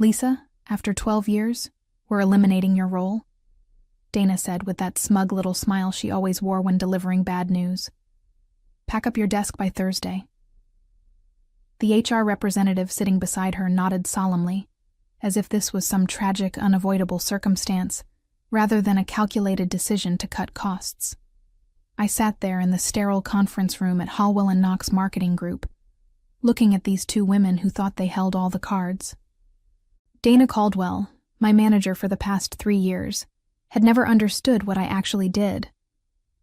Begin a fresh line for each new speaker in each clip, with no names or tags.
"Lisa, after 12 years, we're eliminating your role," Dana said with that smug little smile she always wore when delivering bad news. "Pack up your desk by Thursday." The HR representative sitting beside her nodded solemnly, as if this was some tragic, unavoidable circumstance, rather than a calculated decision to cut costs. I sat there in the sterile conference room at Hallwell & Knox Marketing Group, looking at these two women who thought they held all the cards. Dana Caldwell, my manager for the past 3 years, had never understood what I actually did.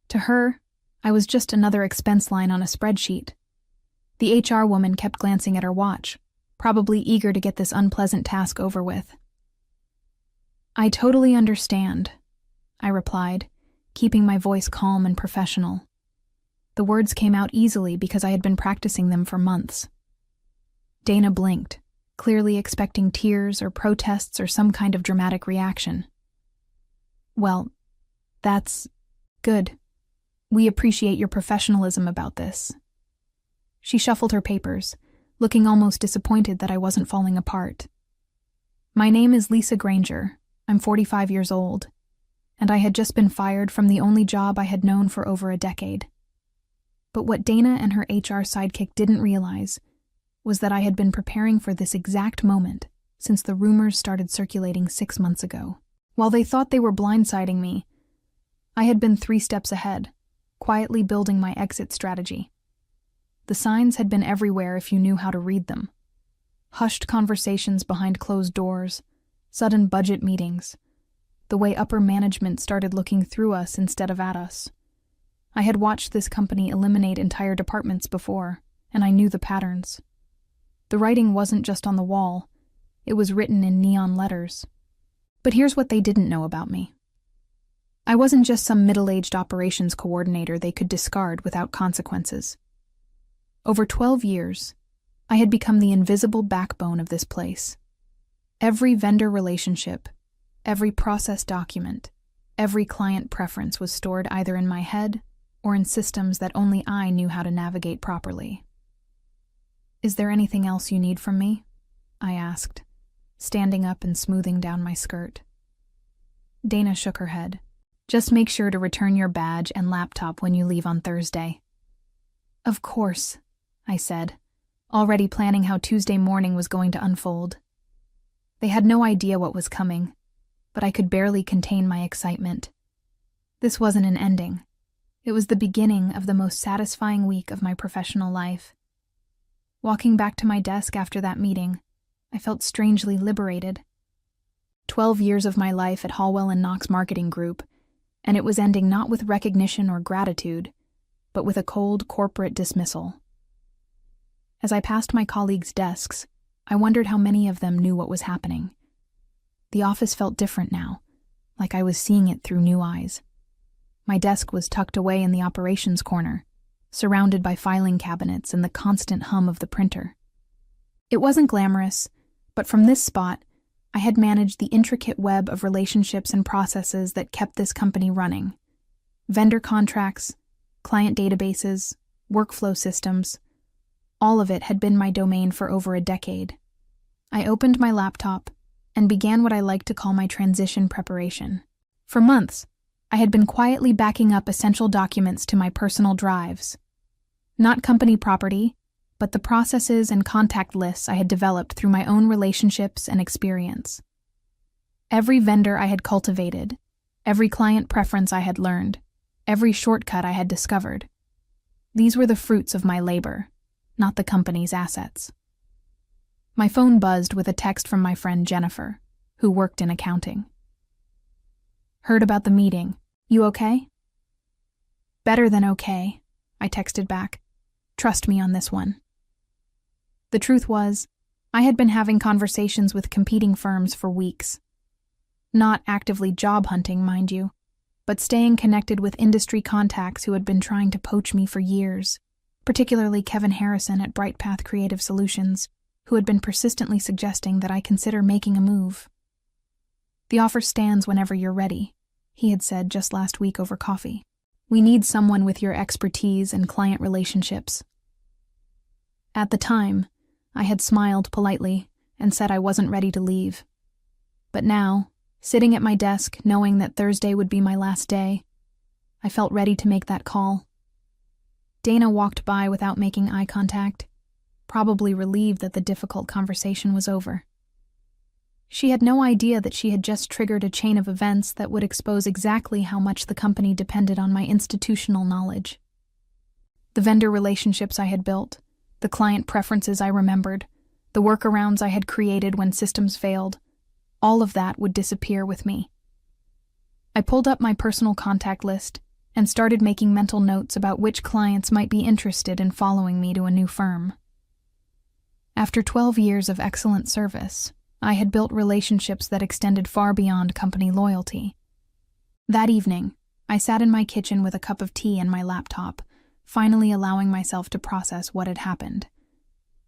To her, I was just another expense line on a spreadsheet. The HR woman kept glancing at her watch, probably eager to get this unpleasant task over with. "I totally understand," I replied, keeping my voice calm and professional. The words came out easily because I had been practicing them for months. Dana blinked, clearly expecting tears or protests or some kind of dramatic reaction. "Well, that's good. We appreciate your professionalism about this." She shuffled her papers, looking almost disappointed that I wasn't falling apart. "My name is Lisa Granger. I'm 45 years old, and I had just been fired from the only job I had known for over a decade." But what Dana and her HR sidekick didn't realize was that I had been preparing for this exact moment since the rumors started circulating 6 months ago. While they thought they were blindsiding me, I had been 3 steps ahead, quietly building my exit strategy. The signs had been everywhere if you knew how to read them. Hushed conversations behind closed doors, sudden budget meetings, the way upper management started looking through us instead of at us. I had watched this company eliminate entire departments before, and I knew the patterns. The writing wasn't just on the wall, it was written in neon letters. But here's what they didn't know about me. I wasn't just some middle-aged operations coordinator they could discard without consequences. Over 12 years, I had become the invisible backbone of this place. Every vendor relationship, every process document, every client preference was stored either in my head or in systems that only I knew how to navigate properly. "Is there anything else you need from me?" I asked, standing up and smoothing down my skirt. Dana shook her head. "Just make sure to return your badge and laptop when you leave on Thursday." "Of course," I said, already planning how Tuesday morning was going to unfold. They had no idea what was coming, but I could barely contain my excitement. This wasn't an ending. It was the beginning of the most satisfying week of my professional life. Walking back to my desk after that meeting, I felt strangely liberated. 12 years of my life at Hallwell & Knox Marketing Group, and it was ending not with recognition or gratitude, but with a cold corporate dismissal. As I passed my colleagues' desks, I wondered how many of them knew what was happening. The office felt different now, like I was seeing it through new eyes. My desk was tucked away in the operations corner, surrounded by filing cabinets and the constant hum of the printer. It wasn't glamorous, but from this spot, I had managed the intricate web of relationships and processes that kept this company running. Vendor contracts, client databases, workflow systems, all of it had been my domain for over a decade. I opened my laptop and began what I like to call my transition preparation. For months, I had been quietly backing up essential documents to my personal drives. Not company property, but the processes and contact lists I had developed through my own relationships and experience. Every vendor I had cultivated, every client preference I had learned, every shortcut I had discovered. These were the fruits of my labor, not the company's assets. My phone buzzed with a text from my friend Jennifer, who worked in accounting. "Heard about the meeting. You okay?" "Better than okay," I texted back. "Trust me on this one." The truth was, I had been having conversations with competing firms for weeks. Not actively job hunting, mind you, but staying connected with industry contacts who had been trying to poach me for years, particularly Kevin Harrison at BrightPath Creative Solutions, who had been persistently suggesting that I consider making a move. "The offer stands whenever you're ready," he had said just last week over coffee. "We need someone with your expertise and client relationships." At the time, I had smiled politely and said I wasn't ready to leave. But now, sitting at my desk, knowing that Thursday would be my last day, I felt ready to make that call. Dana walked by without making eye contact, probably relieved that the difficult conversation was over. She had no idea that she had just triggered a chain of events that would expose exactly how much the company depended on my institutional knowledge. The vendor relationships I had built, the client preferences I remembered, the workarounds I had created when systems failed, all of that would disappear with me. I pulled up my personal contact list and started making mental notes about which clients might be interested in following me to a new firm. After 12 years of excellent service, I had built relationships that extended far beyond company loyalty. That evening, I sat in my kitchen with a cup of tea and my laptop, finally allowing myself to process what had happened.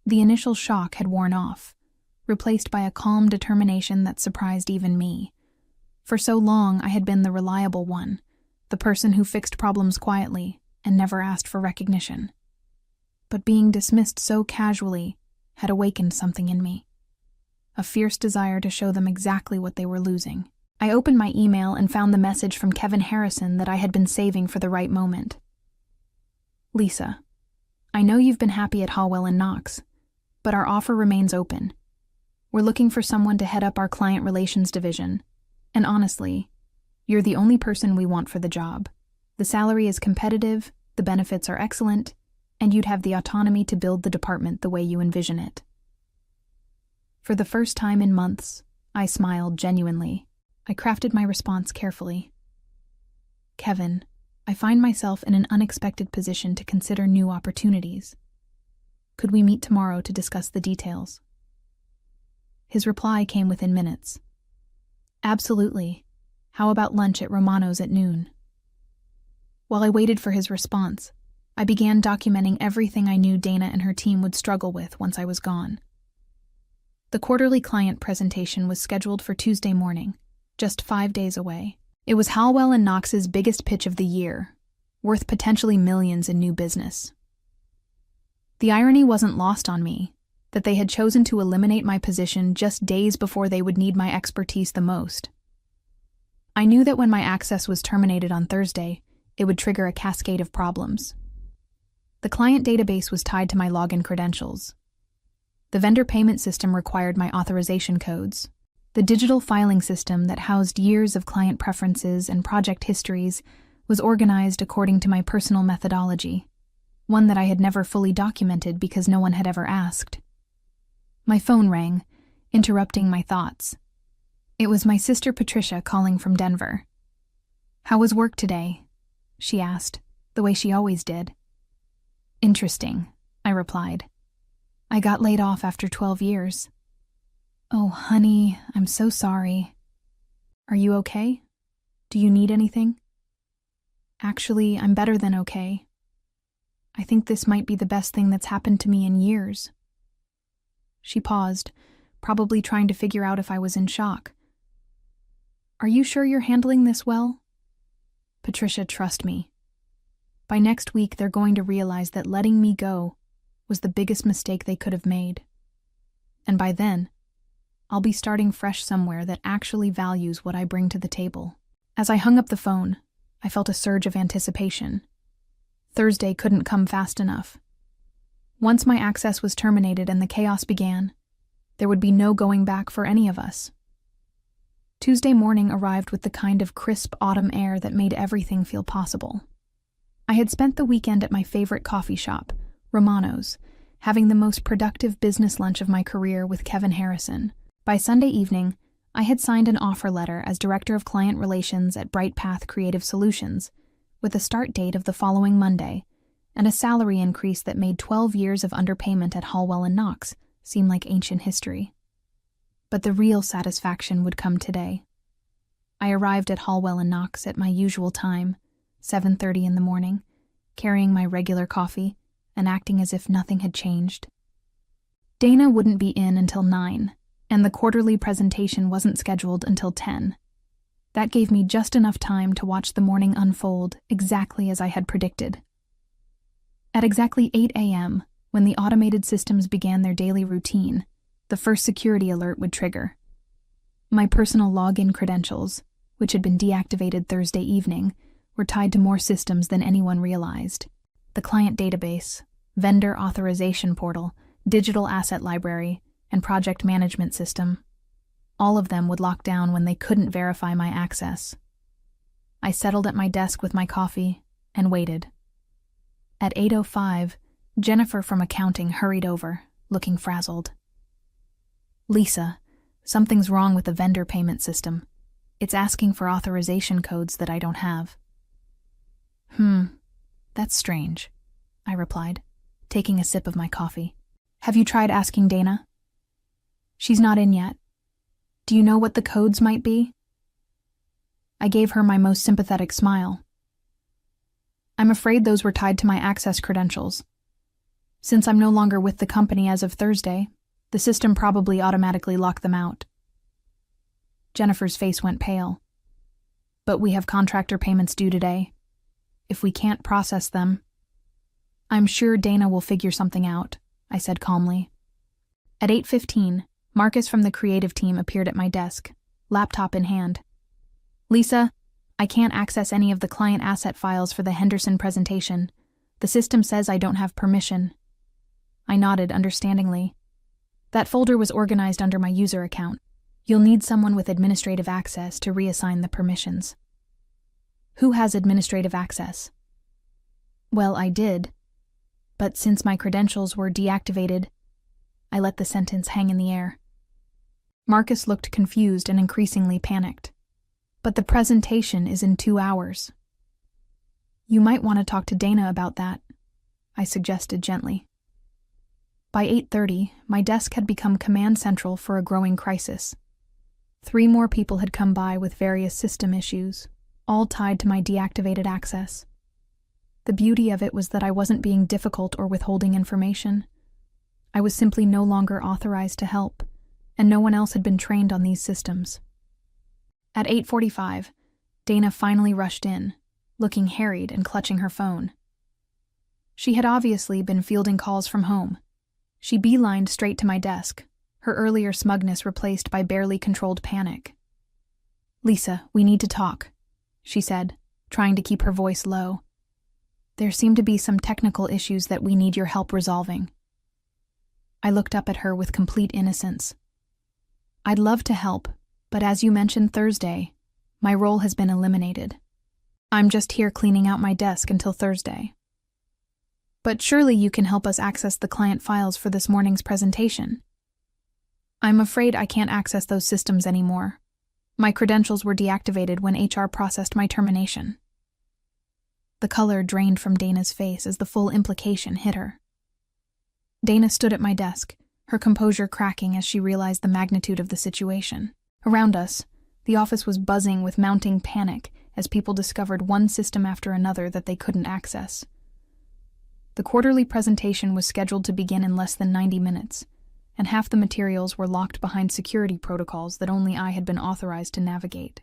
The initial shock had worn off, replaced by a calm determination that surprised even me. For so long, I had been the reliable one, the person who fixed problems quietly and never asked for recognition. But being dismissed so casually had awakened something in me. A fierce desire to show them exactly what they were losing. I opened my email and found the message from Kevin Harrison that I had been saving for the right moment. Lisa, I know you've been happy at Hallwell & Knox, but our offer remains open. We're looking for someone to head up our client relations division, and honestly, you're the only person we want for the job. The salary is competitive, the benefits are excellent, and you'd have the autonomy to build the department the way you envision it. For the first time in months, I smiled genuinely. I crafted my response carefully. Kevin, I find myself in an unexpected position to consider new opportunities. Could we meet tomorrow to discuss the details? His reply came within minutes. Absolutely. How about lunch at Romano's at noon? While I waited for his response, I began documenting everything I knew Dana and her team would struggle with once I was gone. The quarterly client presentation was scheduled for Tuesday morning, just 5 days away. It was Hallwell & Knox's biggest pitch of the year, worth potentially millions in new business. The irony wasn't lost on me, that they had chosen to eliminate my position just days before they would need my expertise the most. I knew that when my access was terminated on Thursday, it would trigger a cascade of problems. The client database was tied to my login credentials. The vendor payment system required my authorization codes. The digital filing system that housed years of client preferences and project histories was organized according to my personal methodology, one that I had never fully documented because no one had ever asked. My phone rang, interrupting my thoughts. It was my sister Patricia calling from Denver. "How was work today?" she asked, the way she always did. "Interesting," I replied. "I got laid off after 12 years. "Oh, honey, I'm so sorry. Are you okay? Do you need anything?" "Actually, I'm better than okay. I think this might be the best thing that's happened to me in years." She paused, probably trying to figure out if I was in shock. "Are you sure you're handling this well?" "Patricia, trust me. By next week, they're going to realize that letting me go was the biggest mistake they could have made. And by then, I'll be starting fresh somewhere that actually values what I bring to the table." As I hung up the phone, I felt a surge of anticipation. Thursday couldn't come fast enough. Once my access was terminated and the chaos began, there would be no going back for any of us. Tuesday morning arrived with the kind of crisp autumn air that made everything feel possible. I had spent the weekend at my favorite coffee shop, Romano's, having the most productive business lunch of my career with Kevin Harrison. By Sunday evening, I had signed an offer letter as Director of Client Relations at BrightPath Creative Solutions, with a start date of the following Monday, and a salary increase that made 12 years of underpayment at Hallwell & Knox seem like ancient history. But the real satisfaction would come today. I arrived at Hallwell & Knox at my usual time, 7:30 in the morning, carrying my regular coffee and acting as if nothing had changed. Dana wouldn't be in until 9, and the quarterly presentation wasn't scheduled until 10. That gave me just enough time to watch the morning unfold exactly as I had predicted. At exactly 8 a.m., when the automated systems began their daily routine, the first security alert would trigger. My personal login credentials, which had been deactivated Thursday evening, were tied to more systems than anyone realized. The client database, vendor authorization portal, digital asset library, and project management system. All of them would lock down when they couldn't verify my access. I settled at my desk with my coffee and waited. At 8:05, Jennifer from accounting hurried over, looking frazzled. "Lisa, something's wrong with the vendor payment system. It's asking for authorization codes that I don't have." That's strange," I replied, taking a sip of my coffee. "Have you tried asking Dana?" "She's not in yet. Do you know what the codes might be?" I gave her my most sympathetic smile. "I'm afraid those were tied to my access credentials. Since I'm no longer with the company as of Thursday, the system probably automatically locked them out." Jennifer's face went pale. "But we have contractor payments due today. If we can't process them..." "I'm sure Dana will figure something out," I said calmly. At 8:15, Marcus from the creative team appeared at my desk, laptop in hand. "Lisa, I can't access any of the client asset files for the Henderson presentation. The system says I don't have permission." I nodded understandingly. "That folder was organized under my user account. You'll need someone with administrative access to reassign the permissions." "Who has administrative access?" "Well, I did. But since my credentials were deactivated..." I let the sentence hang in the air. Marcus looked confused and increasingly panicked. "But the presentation is in 2 hours." "You might want to talk to Dana about that," I suggested gently. By 8:30, my desk had become command central for a growing crisis. 3 more people had come by with various system issues, all tied to my deactivated access. The beauty of it was that I wasn't being difficult or withholding information. I was simply no longer authorized to help, and no one else had been trained on these systems. At 8:45, Dana finally rushed in, looking harried and clutching her phone. She had obviously been fielding calls from home. She beelined straight to my desk, her earlier smugness replaced by barely controlled panic. "Lisa, we need to talk," she said, trying to keep her voice low. "There seem to be some technical issues that we need your help resolving." I looked up at her with complete innocence. "I'd love to help, but as you mentioned Thursday, my role has been eliminated. I'm just here cleaning out my desk until Thursday." "But surely you can help us access the client files for this morning's presentation." "I'm afraid I can't access those systems anymore. My credentials were deactivated when HR processed my termination." The color drained from Dana's face as the full implication hit her. Dana stood at my desk, her composure cracking as she realized the magnitude of the situation. Around us, the office was buzzing with mounting panic as people discovered one system after another that they couldn't access. The quarterly presentation was scheduled to begin in less than 90 minutes, and half the materials were locked behind security protocols that only I had been authorized to navigate.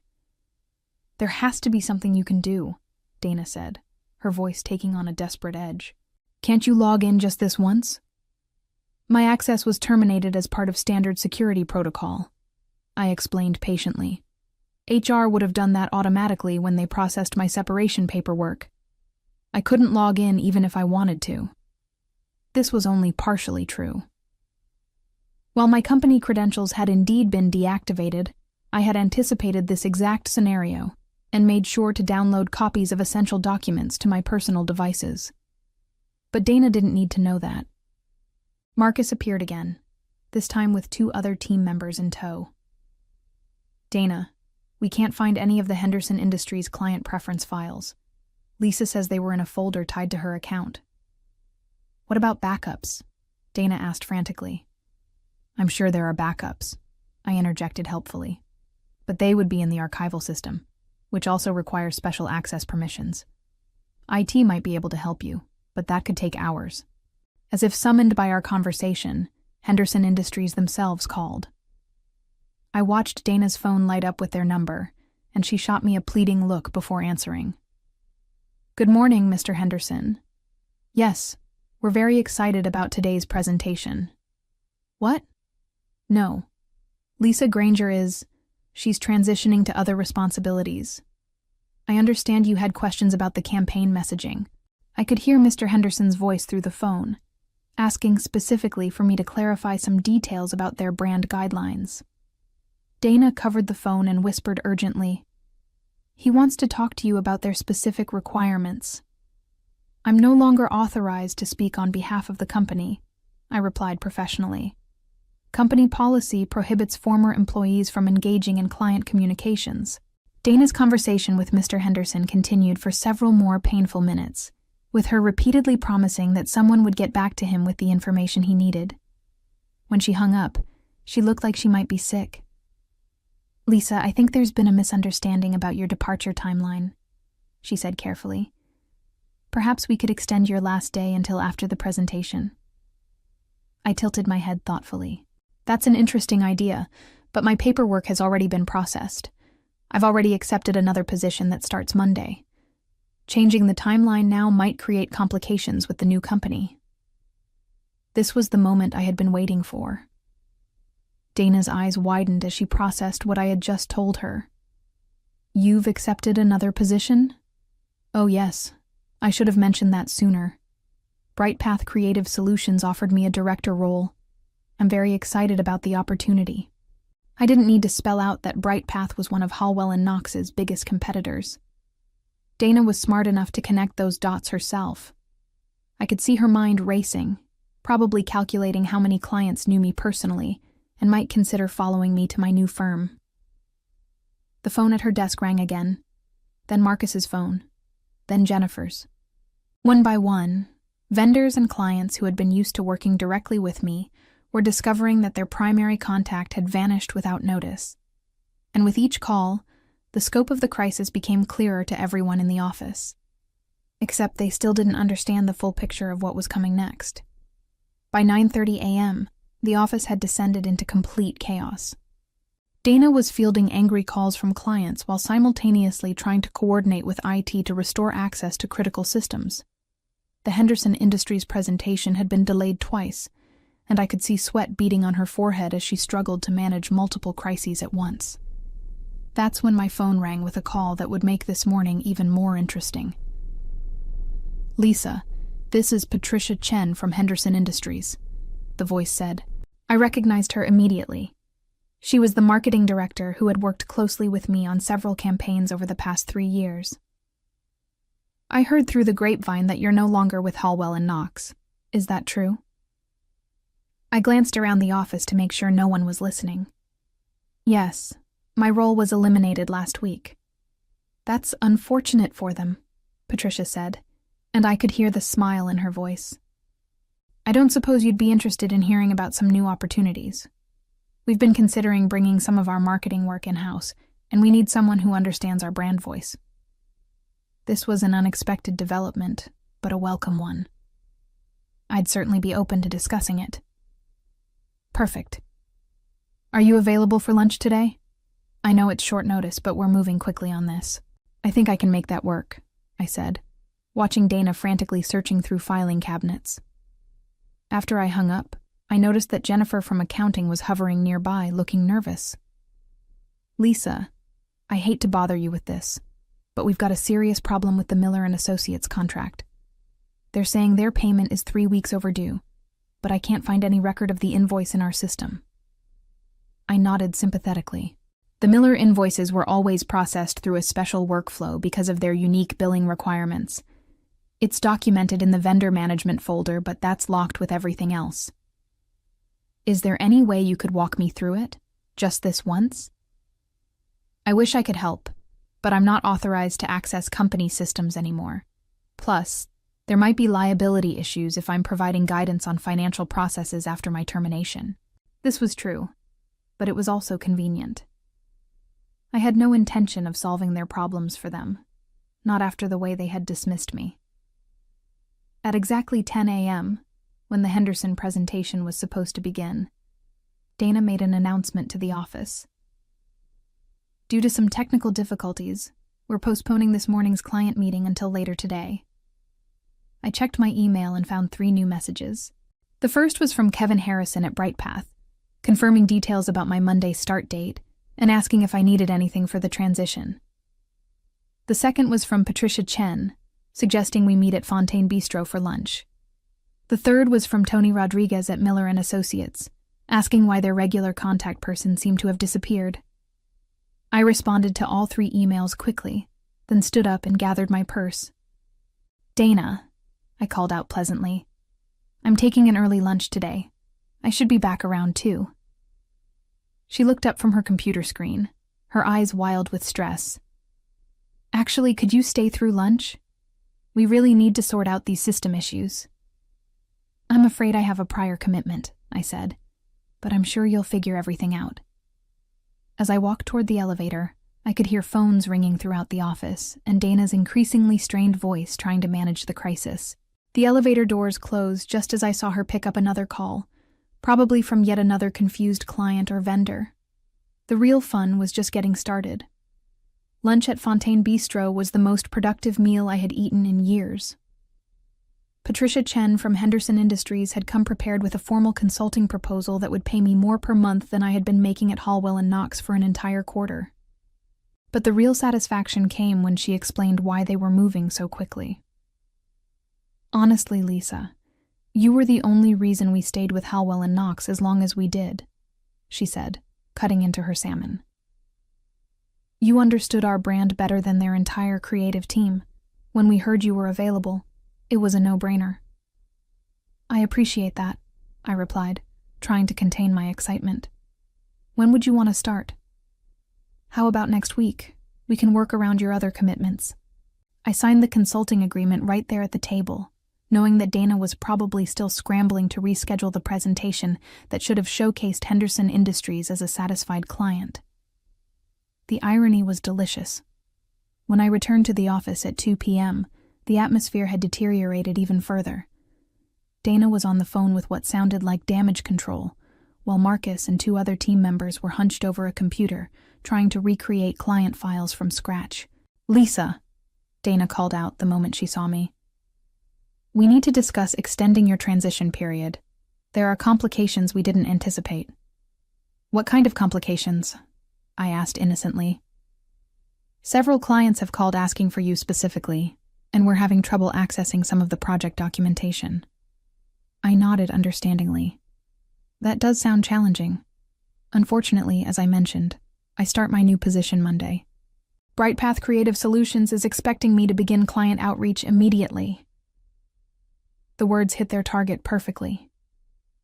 "There has to be something you can do," Dana said, her voice taking on a desperate edge. "Can't you log in just this once?" "My access was terminated as part of standard security protocol," I explained patiently. "HR would have done that automatically when they processed my separation paperwork. I couldn't log in even if I wanted to." This was only partially true. While my company credentials had indeed been deactivated, I had anticipated this exact scenario and made sure to download copies of essential documents to my personal devices. But Dana didn't need to know that. Marcus appeared again, this time with 2 other team members in tow. "Dana, we can't find any of the Henderson Industries client preference files. Lisa says they were in a folder tied to her account." "What about backups?" Dana asked frantically. "I'm sure there are backups," I interjected helpfully. "But they would be in the archival system, which also requires special access permissions. IT might be able to help you, but that could take hours." As if summoned by our conversation, Henderson Industries themselves called. I watched Dana's phone light up with their number, and she shot me a pleading look before answering. "Good morning, Mr. Henderson. Yes, we're very excited about today's presentation." "What?" No. Lisa Granger she's transitioning to other responsibilities. I understand you had questions about the campaign messaging. I could hear Mr. Henderson's voice through the phone, asking specifically for me to clarify some details about their brand guidelines. Dana covered the phone and whispered urgently, "He wants to talk to you about their specific requirements." "I'm no longer authorized to speak on behalf of the company," I replied professionally. "Company policy prohibits former employees from engaging in client communications." Dana's conversation with Mr. Henderson continued for several more painful minutes, with her repeatedly promising that someone would get back to him with the information he needed. When she hung up, she looked like she might be sick. "Lisa, I think there's been a misunderstanding about your departure timeline," she said carefully. "Perhaps we could extend your last day until after the presentation." I tilted my head thoughtfully. "That's an interesting idea, but my paperwork has already been processed. I've already accepted another position that starts Monday. Changing the timeline now might create complications with the new company." This was the moment I had been waiting for. Dana's eyes widened as she processed what I had just told her. "You've accepted another position?" "Oh yes, I should have mentioned that sooner. BrightPath Creative Solutions offered me a director role. I'm very excited about the opportunity." I didn't need to spell out that BrightPath was one of Hallwell & Knox's biggest competitors. Dana was smart enough to connect those dots herself. I could see her mind racing, probably calculating how many clients knew me personally and might consider following me to my new firm. The phone at her desk rang again, then Marcus's phone, then Jennifer's. One by one, vendors and clients who had been used to working directly with me were discovering that their primary contact had vanished without notice. And with each call, the scope of the crisis became clearer to everyone in the office. Except they still didn't understand the full picture of what was coming next. By 9:30 a.m., the office had descended into complete chaos. Dana was fielding angry calls from clients while simultaneously trying to coordinate with IT to restore access to critical systems. The Henderson Industries presentation had been delayed twice, and I could see sweat beading on her forehead as she struggled to manage multiple crises at once. That's when my phone rang with a call that would make this morning even more interesting. "Lisa, this is Patricia Chen from Henderson Industries," the voice said. I recognized her immediately. She was the marketing director who had worked closely with me on several campaigns over the past 3 years. "I heard through the grapevine that you're no longer with Hallwell & Knox. Is that true?" I glanced around the office to make sure no one was listening. "Yes, my role was eliminated last week." "That's unfortunate for them," Patricia said, and I could hear the smile in her voice. "I don't suppose you'd be interested in hearing about some new opportunities. We've been considering bringing some of our marketing work in-house, and we need someone who understands our brand voice." This was an unexpected development, but a welcome one. I'd certainly be open to discussing it. "Perfect. Are you available for lunch today? I know it's short notice, but we're moving quickly on this." "I think I can make that work," I said, watching Dana frantically searching through filing cabinets. After I hung up, I noticed that Jennifer from accounting was hovering nearby, looking nervous. "Lisa, I hate to bother you with this, but we've got a serious problem with the Miller & Associates contract. They're saying their payment is 3 weeks overdue, but I can't find any record of the invoice in our system." I nodded sympathetically. The Miller invoices were always processed through a special workflow because of their unique billing requirements. It's documented in the vendor management folder, but that's locked with everything else. "Is there any way you could walk me through it? Just this once?" "I wish I could help, but I'm not authorized to access company systems anymore. Plus, there might be liability issues if I'm providing guidance on financial processes after my termination." This was true, but it was also convenient. I had no intention of solving their problems for them, not after the way they had dismissed me. At exactly 10 a.m., when the Henderson presentation was supposed to begin, Dana made an announcement to the office. "Due to some technical difficulties, we're postponing this morning's client meeting until later today." I checked my email and found 3 new messages. The first was from Kevin Harrison at BrightPath, confirming details about my Monday start date, and asking if I needed anything for the transition. The second was from Patricia Chen, suggesting we meet at Fontaine Bistro for lunch. The third was from Tony Rodriguez at Miller & Associates, asking why their regular contact person seemed to have disappeared. I responded to all 3 emails quickly, then stood up and gathered my purse. "Dana," I called out pleasantly. "I'm taking an early lunch today. I should be back around 2. She looked up from her computer screen, her eyes wild with stress. "Actually, could you stay through lunch? We really need to sort out these system issues." "I'm afraid I have a prior commitment," I said, "but I'm sure you'll figure everything out." As I walked toward the elevator, I could hear phones ringing throughout the office and Dana's increasingly strained voice trying to manage the crisis. The elevator doors closed just as I saw her pick up another call, probably from yet another confused client or vendor. The real fun was just getting started. Lunch at Fontaine Bistro was the most productive meal I had eaten in years. Patricia Chen from Henderson Industries had come prepared with a formal consulting proposal that would pay me more per month than I had been making at Hallwell & Knox for an entire quarter. But the real satisfaction came when she explained why they were moving so quickly. "Honestly, Lisa, you were the only reason we stayed with Hallwell & Knox as long as we did," she said, cutting into her salmon. "You understood our brand better than their entire creative team. When we heard you were available, it was a no-brainer." "I appreciate that," I replied, trying to contain my excitement. "When would you want to start?" "How about next week? We can work around your other commitments." I signed the consulting agreement right there at the table, knowing that Dana was probably still scrambling to reschedule the presentation that should have showcased Henderson Industries as a satisfied client. The irony was delicious. When I returned to the office at 2 p.m., the atmosphere had deteriorated even further. Dana was on the phone with what sounded like damage control, while Marcus and 2 other team members were hunched over a computer, trying to recreate client files from scratch. "Lisa," Dana called out the moment she saw me. "We need to discuss extending your transition period. There are complications we didn't anticipate." "What kind of complications?" I asked innocently. "Several clients have called asking for you specifically, and we're having trouble accessing some of the project documentation." I nodded understandingly. "That does sound challenging. Unfortunately, as I mentioned, I start my new position Monday. BrightPath Creative Solutions is expecting me to begin client outreach immediately." The words hit their target perfectly.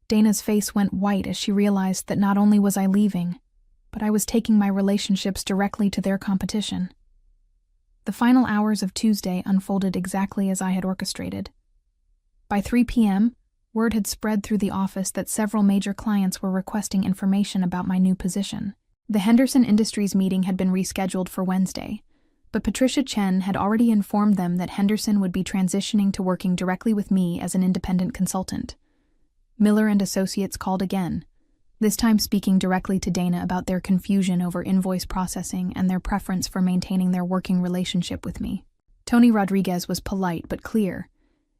Dana's face went white as she realized that not only was I leaving, but I was taking my relationships directly to their competition. The final hours of Tuesday unfolded exactly as I had orchestrated. By 3 p.m., word had spread through the office that several major clients were requesting information about my new position. The Henderson Industries meeting had been rescheduled for Wednesday, but Patricia Chen had already informed them that Henderson would be transitioning to working directly with me as an independent consultant. Miller & Associates called again, this time speaking directly to Dana about their confusion over invoice processing and their preference for maintaining their working relationship with me. Tony Rodriguez was polite but clear.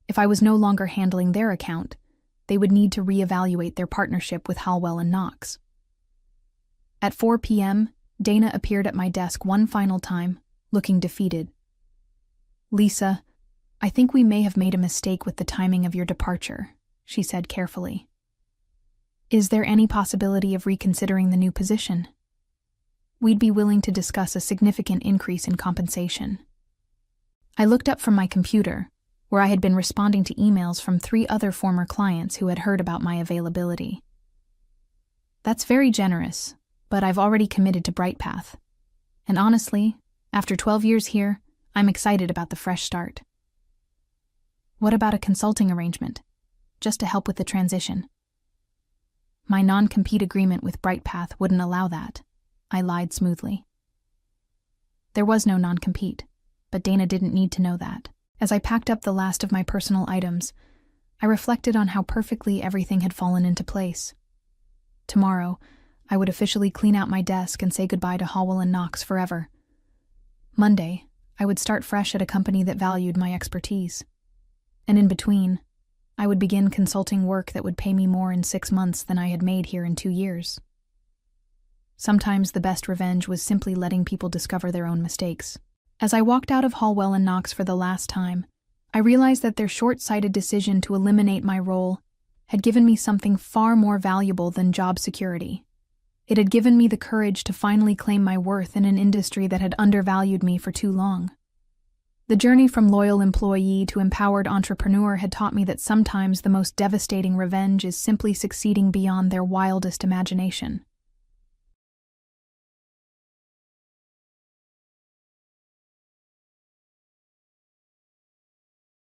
If I was no longer handling their account, they would need to reevaluate their partnership with Hallwell & Knox. At 4 p.m., Dana appeared at my desk one final time, looking defeated. "Lisa, I think we may have made a mistake with the timing of your departure," she said carefully. "Is there any possibility of reconsidering the new position? We'd be willing to discuss a significant increase in compensation." I looked up from my computer, where I had been responding to emails from 3 other former clients who had heard about my availability. "That's very generous, but I've already committed to BrightPath. And honestly, after 12 years here, I'm excited about the fresh start." "What about a consulting arrangement, just to help with the transition?" "My non-compete agreement with BrightPath wouldn't allow that," I lied smoothly. There was no non-compete, but Dana didn't need to know that. As I packed up the last of my personal items, I reflected on how perfectly everything had fallen into place. Tomorrow, I would officially clean out my desk and say goodbye to Hallwell & Knox forever. Monday, I would start fresh at a company that valued my expertise. And in between, I would begin consulting work that would pay me more in 6 months than I had made here in 2 years. Sometimes the best revenge was simply letting people discover their own mistakes. As I walked out of Hallwell and Knox for the last time, I realized that their short-sighted decision to eliminate my role had given me something far more valuable than job security. It had given me the courage to finally claim my worth in an industry that had undervalued me for too long. The journey from loyal employee to empowered entrepreneur had taught me that sometimes the most devastating revenge is simply succeeding beyond their wildest imagination.